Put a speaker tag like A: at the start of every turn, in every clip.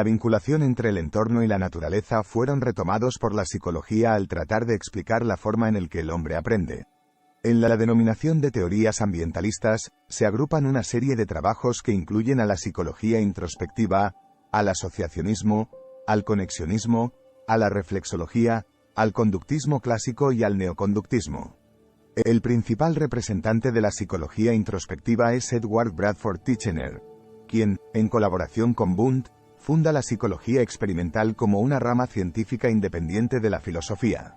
A: La vinculación entre el entorno y la naturaleza fueron retomados por la psicología al tratar de explicar la forma en la que el hombre aprende. En la denominación de teorías ambientalistas, se agrupan una serie de trabajos que incluyen a la psicología introspectiva, al asociacionismo, al conexionismo, a la reflexología, al conductismo clásico y al neoconductismo. El principal representante de la psicología introspectiva es Edward Bradford Titchener, quien, en colaboración con Wundt, funda la psicología experimental como una rama científica independiente de la filosofía.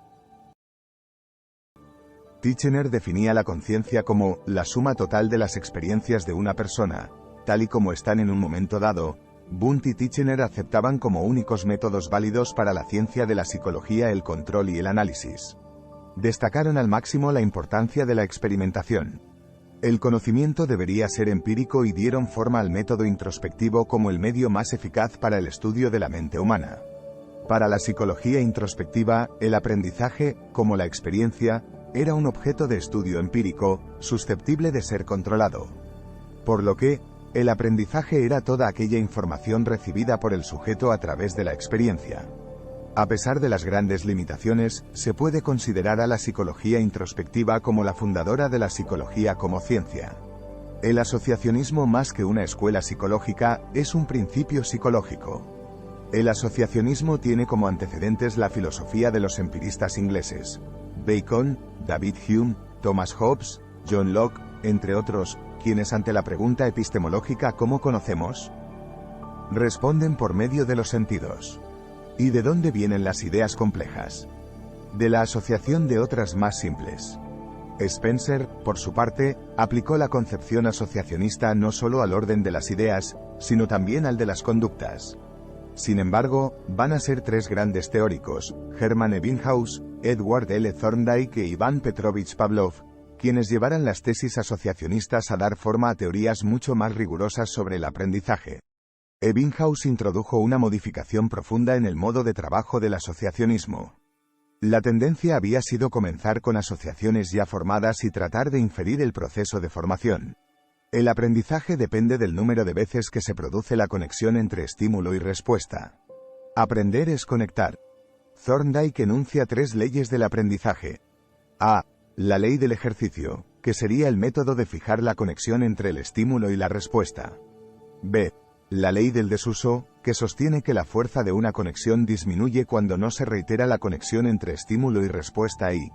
A: Titchener definía la conciencia como la suma total de las experiencias de una persona, tal y como están en un momento dado. Wundt y Titchener aceptaban como únicos métodos válidos para la ciencia de la psicología el control y el análisis. Destacaron al máximo la importancia de la experimentación. El conocimiento debería ser empírico y dieron forma al método introspectivo como el medio más eficaz para el estudio de la mente humana. Para la psicología introspectiva, el aprendizaje, como la experiencia, era un objeto de estudio empírico, susceptible de ser controlado. Por lo que, el aprendizaje era toda aquella información recibida por el sujeto a través de la experiencia. A pesar de las grandes limitaciones, se puede considerar a la psicología introspectiva como la fundadora de la psicología como ciencia. El asociacionismo, más que una escuela psicológica, es un principio psicológico. El asociacionismo tiene como antecedentes la filosofía de los empiristas ingleses: Bacon, David Hume, Thomas Hobbes, John Locke, entre otros, quienes ante la pregunta epistemológica ¿cómo conocemos?, responden por medio de los sentidos. ¿Y de dónde vienen las ideas complejas? De la asociación de otras más simples. Spencer, por su parte, aplicó la concepción asociacionista no solo al orden de las ideas, sino también al de las conductas. Sin embargo, van a ser tres grandes teóricos, Hermann Ebbinghaus, Edward L. Thorndike e Ivan Petrovich Pavlov, quienes llevaran las tesis asociacionistas a dar forma a teorías mucho más rigurosas sobre el aprendizaje. Ebbinghaus introdujo una modificación profunda en el modo de trabajo del asociacionismo. La tendencia había sido comenzar con asociaciones ya formadas y tratar de inferir el proceso de formación. El aprendizaje depende del número de veces que se produce la conexión entre estímulo y respuesta. Aprender es conectar. Thorndike enuncia tres leyes del aprendizaje. A. La ley del ejercicio, que sería el método de fijar la conexión entre el estímulo y la respuesta. B. La ley del desuso, que sostiene que la fuerza de una conexión disminuye cuando no se reitera la conexión entre estímulo y respuesta y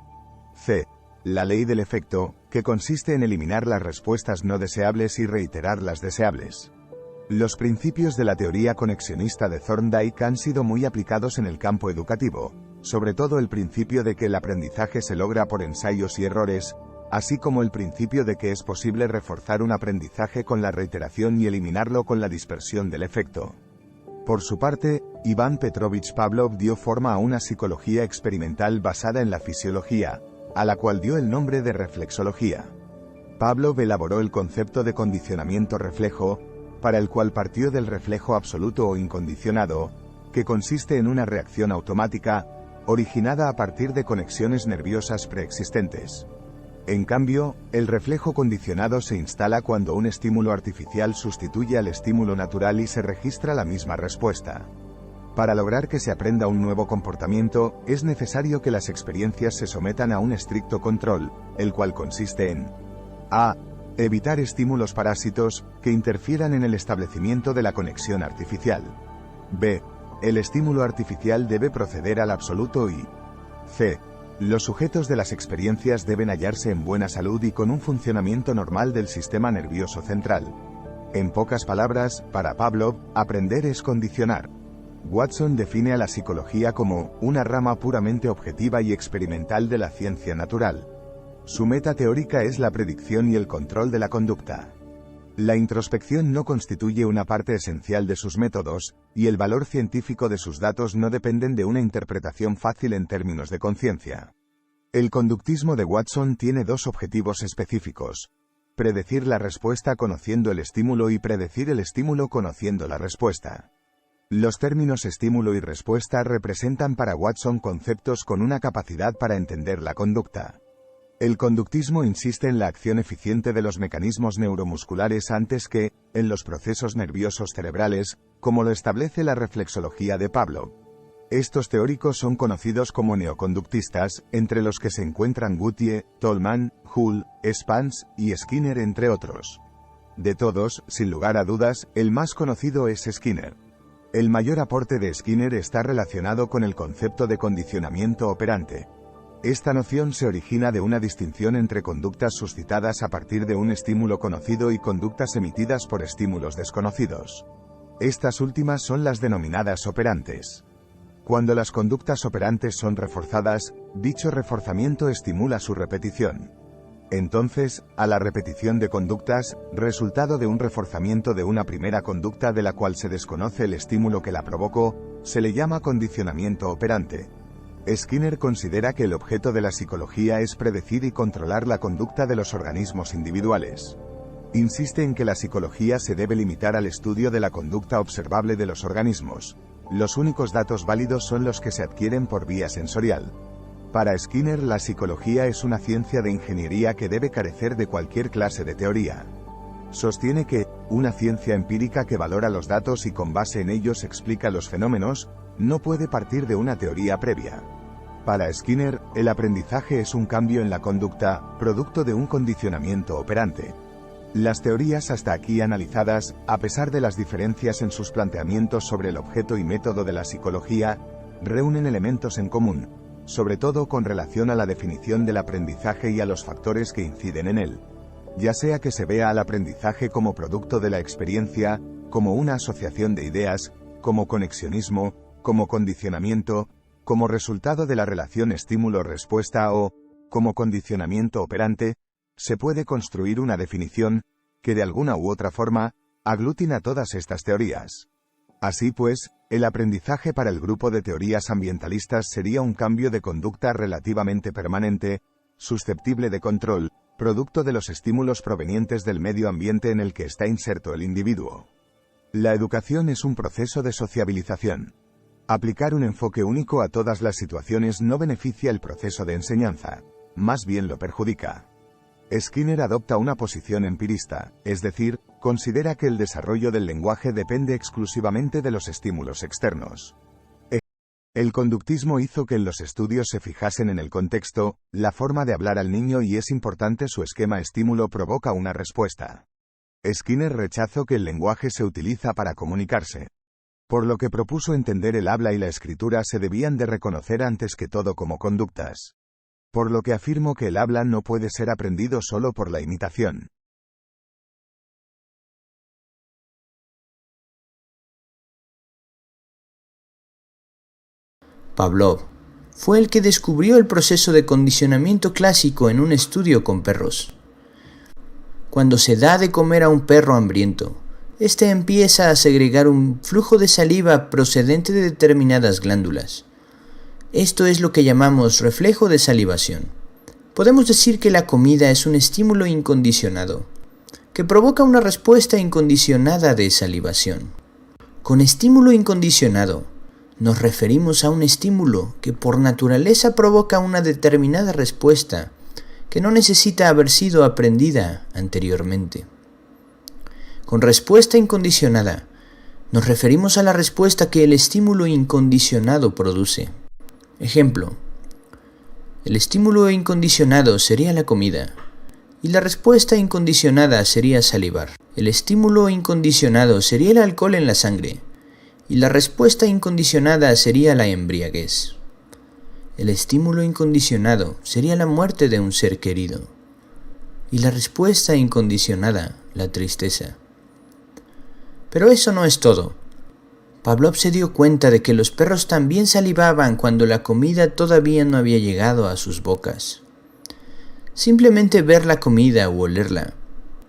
A: C. La ley del efecto, que consiste en eliminar las respuestas no deseables y reiterar las deseables. Los principios de la teoría conexionista de Thorndike han sido muy aplicados en el campo educativo, sobre todo el principio de que el aprendizaje se logra por ensayos y errores, así como el principio de que es posible reforzar un aprendizaje con la reiteración y eliminarlo con la dispersión del efecto. Por su parte, Ivan Petrovich Pavlov dio forma a una psicología experimental basada en la fisiología, a la cual dio el nombre de reflexología. Pavlov elaboró el concepto de condicionamiento reflejo, para el cual partió del reflejo absoluto o incondicionado, que consiste en una reacción automática, originada a partir de conexiones nerviosas preexistentes. En cambio, el reflejo condicionado se instala cuando un estímulo artificial sustituye al estímulo natural y se registra la misma respuesta. Para lograr que se aprenda un nuevo comportamiento, es necesario que las experiencias se sometan a un estricto control, el cual consiste en a. Evitar estímulos parásitos, que interfieran en el establecimiento de la conexión artificial. b. El estímulo artificial debe proceder al absoluto y c. Los sujetos de las experiencias deben hallarse en buena salud y con un funcionamiento normal del sistema nervioso central. En pocas palabras, para Pavlov, aprender es condicionar. Watson define a la psicología como una rama puramente objetiva y experimental de la ciencia natural. Su meta teórica es la predicción y el control de la conducta. La introspección no constituye una parte esencial de sus métodos, y el valor científico de sus datos no dependen de una interpretación fácil en términos de conciencia. El conductismo de Watson tiene dos objetivos específicos: predecir la respuesta conociendo el estímulo y predecir el estímulo conociendo la respuesta. Los términos estímulo y respuesta representan para Watson conceptos con una capacidad para entender la conducta. El conductismo insiste en la acción eficiente de los mecanismos neuromusculares antes que en los procesos nerviosos cerebrales, como lo establece la reflexología de Pavlov. Estos teóricos son conocidos como neoconductistas, entre los que se encuentran Gutier, Tolman, Hull, Spence y Skinner, entre otros. De todos, sin lugar a dudas, el más conocido es Skinner. El mayor aporte de Skinner está relacionado con el concepto de condicionamiento operante. Esta noción se origina de una distinción entre conductas suscitadas a partir de un estímulo conocido y conductas emitidas por estímulos desconocidos. Estas últimas son las denominadas operantes. Cuando las conductas operantes son reforzadas, dicho reforzamiento estimula su repetición. Entonces, a la repetición de conductas, resultado de un reforzamiento de una primera conducta de la cual se desconoce el estímulo que la provocó, se le llama condicionamiento operante. Skinner considera que el objeto de la psicología es predecir y controlar la conducta de los organismos individuales. Insiste en que la psicología se debe limitar al estudio de la conducta observable de los organismos. Los únicos datos válidos son los que se adquieren por vía sensorial. Para Skinner, la psicología es una ciencia de ingeniería que debe carecer de cualquier clase de teoría. Sostiene que, una ciencia empírica que valora los datos y con base en ellos explica los fenómenos, no puede partir de una teoría previa. Para Skinner, el aprendizaje es un cambio en la conducta, producto de un condicionamiento operante. Las teorías hasta aquí analizadas, a pesar de las diferencias en sus planteamientos sobre el objeto y método de la psicología, reúnen elementos en común, sobre todo con relación a la definición del aprendizaje y a los factores que inciden en él. Ya sea que se vea al aprendizaje como producto de la experiencia, como una asociación de ideas, como conexionismo, como condicionamiento, como resultado de la relación estímulo-respuesta o, como condicionamiento operante, se puede construir una definición, que de alguna u otra forma, aglutina todas estas teorías. Así pues, el aprendizaje para el grupo de teorías ambientalistas sería un cambio de conducta relativamente permanente, susceptible de control, producto de los estímulos provenientes del medio ambiente en el que está inserto el individuo. La educación es un proceso de sociabilización. Aplicar un enfoque único a todas las situaciones no beneficia el proceso de enseñanza, más bien lo perjudica. Skinner adopta una posición empirista, es decir, considera que el desarrollo del lenguaje depende exclusivamente de los estímulos externos. El conductismo hizo que en los estudios se fijasen en el contexto, la forma de hablar al niño y es importante su esquema estímulo provoca una respuesta. Skinner rechazó que el lenguaje se utiliza para comunicarse. Por lo que propuso entender el habla y la escritura se debían de reconocer antes que todo como conductas. Por lo que afirmo que el habla no puede ser aprendido solo por la imitación.
B: Pavlov fue el que descubrió el proceso de condicionamiento clásico en un estudio con perros. Cuando se da de comer a un perro hambriento, este empieza a segregar un flujo de saliva procedente de determinadas glándulas. Esto es lo que llamamos reflejo de salivación. Podemos decir que la comida es un estímulo incondicionado, que provoca una respuesta incondicionada de salivación. Con estímulo incondicionado, nos referimos a un estímulo que por naturaleza provoca una determinada respuesta, que no necesita haber sido aprendida anteriormente. Con respuesta incondicionada, nos referimos a la respuesta que el estímulo incondicionado produce. Ejemplo, el estímulo incondicionado sería la comida, y la respuesta incondicionada sería salivar. El estímulo incondicionado sería el alcohol en la sangre, y la respuesta incondicionada sería la embriaguez. El estímulo incondicionado sería la muerte de un ser querido, y la respuesta incondicionada, la tristeza. Pero eso no es todo. Pavlov se dio cuenta de que los perros también salivaban cuando la comida todavía no había llegado a sus bocas. Simplemente ver la comida o olerla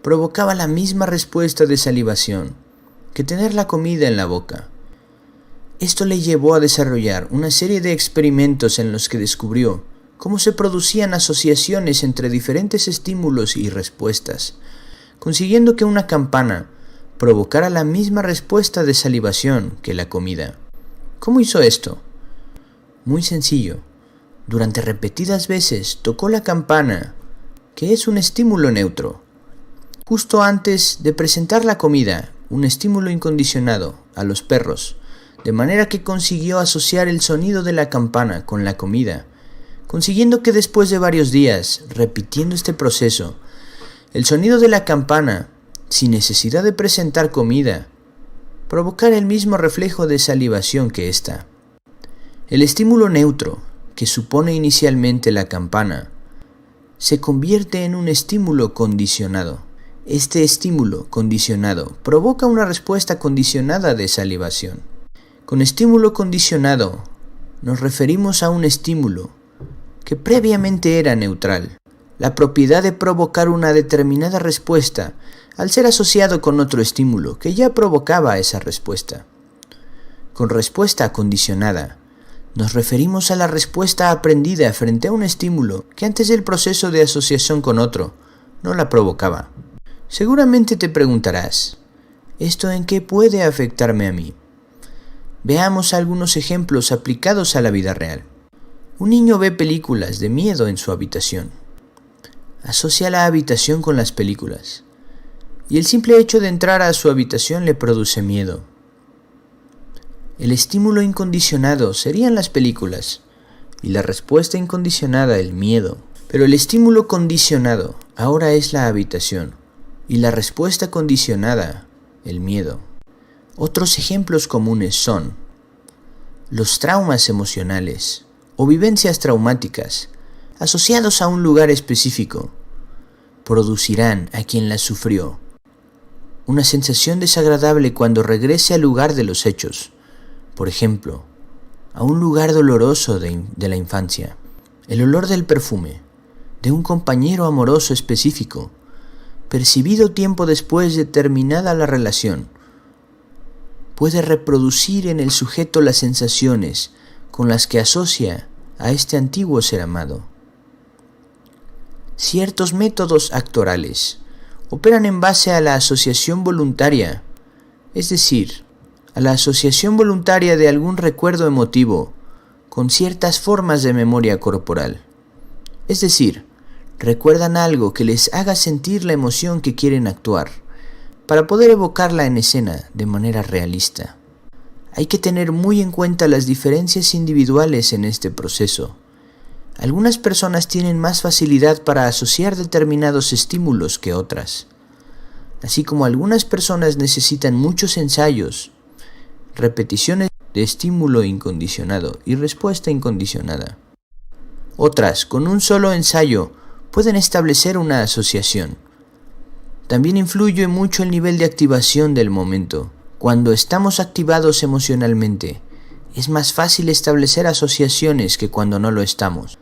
B: provocaba la misma respuesta de salivación que tener la comida en la boca. Esto le llevó a desarrollar una serie de experimentos en los que descubrió cómo se producían asociaciones entre diferentes estímulos y respuestas, consiguiendo que una campana provocara la misma respuesta de salivación que la comida. ¿Cómo hizo esto? Muy sencillo. Durante repetidas veces tocó la campana, que es un estímulo neutro. justo antes de presentar la comida, un estímulo incondicionado, a los perros, de manera que consiguió asociar el sonido de la campana con la comida, consiguiendo que después de varios días, repitiendo este proceso, el sonido de la campana, sin necesidad de presentar comida, provocara el mismo reflejo de salivación que ésta. El estímulo neutro, que supone inicialmente la campana, se convierte en un estímulo condicionado. Este estímulo condicionado provoca una respuesta condicionada de salivación. Con estímulo condicionado nos referimos a un estímulo que previamente era neutral. La propiedad de provocar una determinada respuesta al ser asociado con otro estímulo que ya provocaba esa respuesta. Con respuesta condicionada nos referimos a la respuesta aprendida frente a un estímulo que antes del proceso de asociación con otro no la provocaba. Seguramente te preguntarás, ¿esto en qué puede afectarme a mí? Veamos algunos ejemplos aplicados a la vida real. Un niño ve películas de miedo en su habitación. Asocia la habitación con las películas, y el simple hecho de entrar a su habitación le produce miedo. El estímulo incondicionado serían las películas, y la respuesta incondicionada el miedo. Pero el estímulo condicionado ahora es la habitación, y la respuesta condicionada el miedo. Otros ejemplos comunes son los traumas emocionales o vivencias traumáticas asociados a un lugar específico producirán a quien las sufrió una sensación desagradable cuando regrese al lugar de los hechos, por ejemplo, a un lugar doloroso de la infancia. El olor del perfume de un compañero amoroso específico, percibido tiempo después de terminada la relación, puede reproducir en el sujeto las sensaciones con las que asocia a este antiguo ser amado. Ciertos métodos actorales operan en base a la asociación voluntaria, es decir, a la asociación voluntaria de algún recuerdo emotivo con ciertas formas de memoria corporal. Es decir, recuerdan algo que les haga sentir la emoción que quieren actuar, para poder evocarla en escena de manera realista. Hay que tener muy en cuenta las diferencias individuales en este proceso. Algunas personas tienen más facilidad para asociar determinados estímulos que otras, así como algunas personas necesitan muchos ensayos, repeticiones de estímulo incondicionado y respuesta incondicionada. Otras, con un solo ensayo, pueden establecer una asociación. También influye mucho el nivel de activación del momento. Cuando estamos activados emocionalmente, es más fácil establecer asociaciones que cuando no lo estamos.